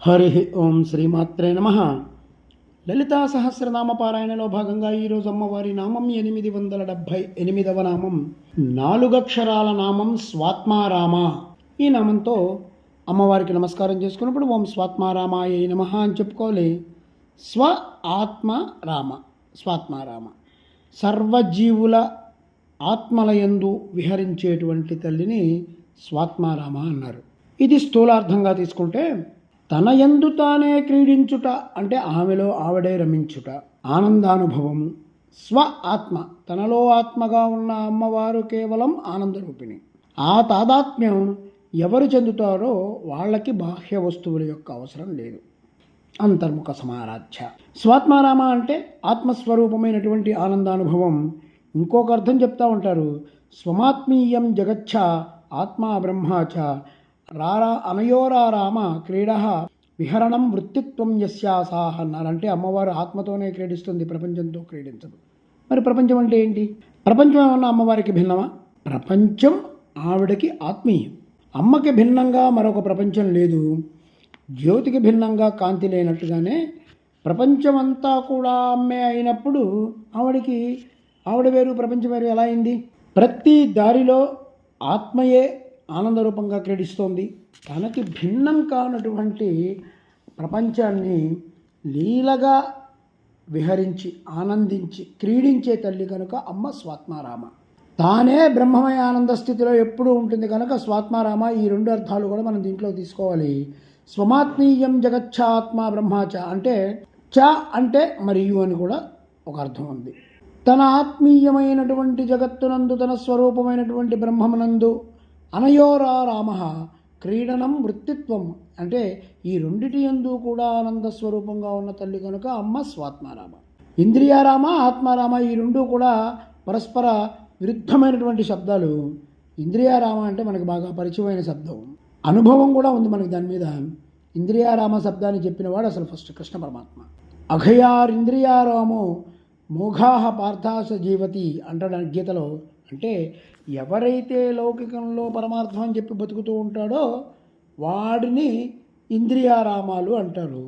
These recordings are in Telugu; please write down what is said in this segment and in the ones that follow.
హరి ఓం శ్రీమాత్రే నమ. లలితా సహస్రనామ పారాయణలో భాగంగా ఈరోజు అమ్మవారి నామం 878వ నామం, 4 అక్షరాల నామం స్వాత్మారామ. ఈ నామంతో అమ్మవారికి నమస్కారం చేసుకున్నప్పుడు ఓం స్వాత్మారామాయ నమః అని చెప్పుకోవాలి. స్వ ఆత్మ రామ, స్వాత్మారామ. సర్వజీవుల ఆత్మలయందు విహరించేటువంటి తల్లిని స్వాత్మారామ అన్నారు. ఇది స్థూలార్థంగా తీసుకుంటే తన యందు తానే క్రీడించుట అంటే ఆమెలో ఆవిడే రమించుట, ఆనందానుభవము. స్వ ఆత్మ, తనలో ఆత్మగా ఉన్న అమ్మవారు కేవలం ఆనందరూపిణి. ఆ తాదాత్మ్యం ఎవరు చెందుతారో వాళ్ళకి బాహ్య వస్తువుల యొక్క అవసరం లేదు. అంతర్ముఖ సమారాధ్య. స్వాత్మారామ అంటే ఆత్మస్వరూపమైనటువంటి ఆనందానుభవం. ఇంకొక అర్థం చెప్తా ఉంటారు, స్వమాత్మీయం జగచ్చ ఆత్మా బ్రహ్మాచ రారా అనయోరారామ క్రీడ విహరణం వృత్తిత్వం యస్యాసాహ అన్నారంటే అమ్మవారు ఆత్మతోనే క్రీడిస్తుంది, ప్రపంచంతో క్రీడించదు. మరి ప్రపంచం అంటే ఏంటి? ప్రపంచం ఏమన్నా అమ్మవారికి భిన్నమా? ప్రపంచం ఆవిడకి ఆత్మీయం. అమ్మకి భిన్నంగా మరొక ప్రపంచం లేదు. జ్యోతికి భిన్నంగా కాంతి లేనట్టుగానే ప్రపంచమంతా కూడా అమ్మే అయినప్పుడు ఆవిడ వేరు, ప్రపంచం వేరు ఎలా అయింది? ప్రతి దారిలో ఆత్మయే ఆనందరూపంగా క్రీడిస్తోంది. తనకి భిన్నం కానటువంటి ప్రపంచాన్ని లీలగా విహరించి ఆనందించి క్రీడించే తల్లి కనుక అమ్మ స్వాత్మారామ. తానే బ్రహ్మమయ ఆనంద స్థితిలో ఎప్పుడూ ఉంటుంది కనుక స్వాత్మారామ. ఈ 2 అర్థాలు కూడా మనం దీంట్లో తీసుకోవాలి. స్వమాత్మీయం జగచ్చ ఆత్మ బ్రహ్మాచ అంటే చ అంటే మరియు అని కూడా ఒక అర్థం ఉంది. తన ఆత్మీయమైనటువంటి జగత్తునందు, తన స్వరూపమైనటువంటి బ్రహ్మమునందు అనయోరా రామ క్రీడనం వృత్తిత్వం అంటే ఈ రెండిటి యందు కూడా ఆనంద స్వరూపంగా ఉన్న తల్లి కనుక అమ్మ స్వాత్మారామ. ఇంద్రియారామ, ఆత్మారామ ఈ 2 కూడా పరస్పర విరుద్ధమైనటువంటి శబ్దాలు. ఇంద్రియారామ అంటే మనకు బాగా పరిచయమైన శబ్దం, అనుభవం కూడా ఉంది మనకి దాని మీద. ఇంద్రియారామ శబ్దాన్ని చెప్పినవాడు అసలు ఫస్ట్ కృష్ణ పరమాత్మ. అఘయారింద్రియారామో మోఘాహ పార్థాస జీవతి అంటాడు గీతలో. అంటే ఎవరైతే లౌకికంలో పరమార్థం అని చెప్పి బతుకుతూ ఉంటాడో వాడిని ఇంద్రియారామాలు అంటారు.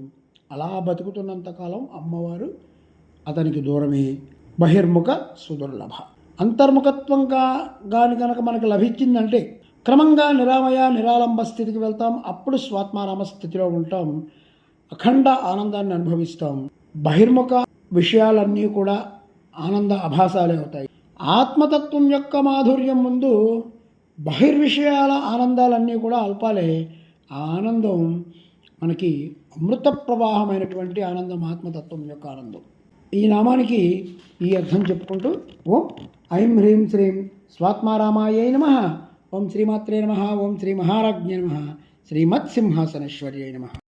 అలా బతుకుతున్నంతకాలం అమ్మవారు అతనికి దూరమే. బహిర్ముఖ సుదుర్లభ. అంతర్ముఖత్వంగా కనుక మనకు లభించిందంటే క్రమంగా నిరామయ నిరాలంబ స్థితికి వెళ్తాం. అప్పుడు స్వాత్మారామ స్థితిలో ఉంటాం, అఖండ ఆనందాన్ని అనుభవిస్తాం. బహిర్ముఖ విషయాలన్నీ కూడా ఆనంద అభాసాలే అవుతాయి. ఆత్మతత్వం యొక్క మాధుర్యం ముందు బహిర్విషయాల ఆనందాలన్నీ కూడా అల్పాలే. ఆ ఆనందం మనకి అమృత ప్రవాహమైనటువంటి ఆనందం, ఆత్మతత్వం యొక్క ఆనందం. ఈ నామానికి ఈ అర్థం చెప్పుకుంటూ ఓం ఐం హ్రీం శ్రీం స్వాత్మారామాయై నమః, ఓం శ్రీమాత్రే నమః, ఓం శ్రీ మహారాజ్ఞే నమః, శ్రీమత్సింహాసనేశ్వర్యై నమః.